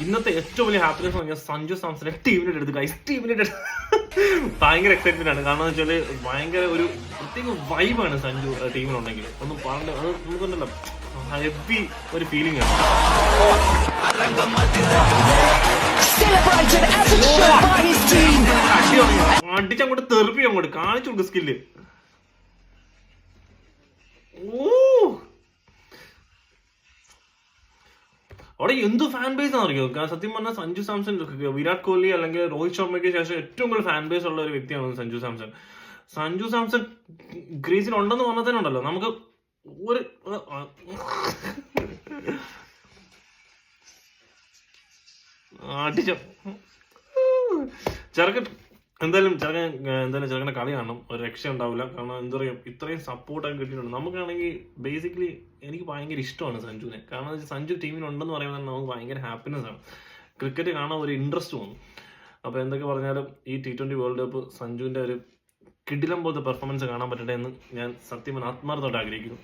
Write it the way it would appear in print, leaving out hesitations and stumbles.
ഇന്നത്തെ ഏറ്റവും വലിയ ഹാപ്പിനെസ് പറഞ്ഞാൽ സഞ്ജു സാംസനെ ടീമിനെ എടുത്ത് ഭയങ്കര എക്സൈറ്റ്മെന്റ് ആണ്. കാരണം വെച്ചാല് ഭയങ്കര ഒരു പ്രത്യേക വൈബാണ് സഞ്ജു ടീമിലുണ്ടെങ്കിൽ. ഒന്നും പറഞ്ഞ അത് നമുക്കുണ്ടല്ലോ ഹെവി ഒരു ഫീലിംഗ് ആണ്. അടിച്ചങ്ങോട്ട് തെറിപ്പി അങ്ങോട്ട് കാണിച്ചു കൊടുക്കും സ്കില്ല്. അവിടെ എന്ത് ഫാൻ ബേസ് അറിയോ? സത്യം പറഞ്ഞാൽ സഞ്ജു സാംസൺ വിരാട് കോഹ്ലി അല്ലെങ്കിൽ രോഹിത് ശർമ്മയ്ക്ക് ശേഷം ഏറ്റവും കൂടുതൽ ഫാൻ ബേസ് ഉള്ള ഒരു വ്യക്തിയാണ് സഞ്ജു സാംസൺ. സഞ്ജു സാംസൺ ഗ്രീസിൽ ഉണ്ടെന്ന് പറഞ്ഞാൽ തന്നെ ഉണ്ടല്ലോ നമുക്ക് ഒരു അടിച്ച ചെറുക്കൻ ചെറുക്കൻ്റെ കളി കാണണം. ഒരു രക്ഷ ഉണ്ടാവില്ല. കാരണം എന്താ പറയുക, ഇത്രയും സപ്പോർട്ടൊക്കെ കിട്ടിയിട്ടുണ്ട്. നമുക്കാണെങ്കിൽ ബേസിക്കലി എനിക്ക് ഭയങ്കര ഇഷ്ടമാണ് സഞ്ജുവിനെ. കാരണം സഞ്ജു ടീമിനുണ്ടെന്ന് പറയുന്നത് നമുക്ക് ഭയങ്കര ഹാപ്പിനെസ് ആണ്. ക്രിക്കറ്റ് കാണാൻ ഒരു ഇൻട്രസ്റ്റ് തോന്നും. അപ്പോൾ എന്തൊക്കെ പറഞ്ഞാലും ഈ T20 വേൾഡ് കപ്പ് സഞ്ജുവിൻ്റെ ഒരു കിടിലം പോലത്തെ പെർഫോമൻസ് കാണാൻ പറ്റട്ടെ എന്ന് ഞാൻ സത്യം ആത്മാർത്ഥമായിട്ട് ആഗ്രഹിക്കുന്നു.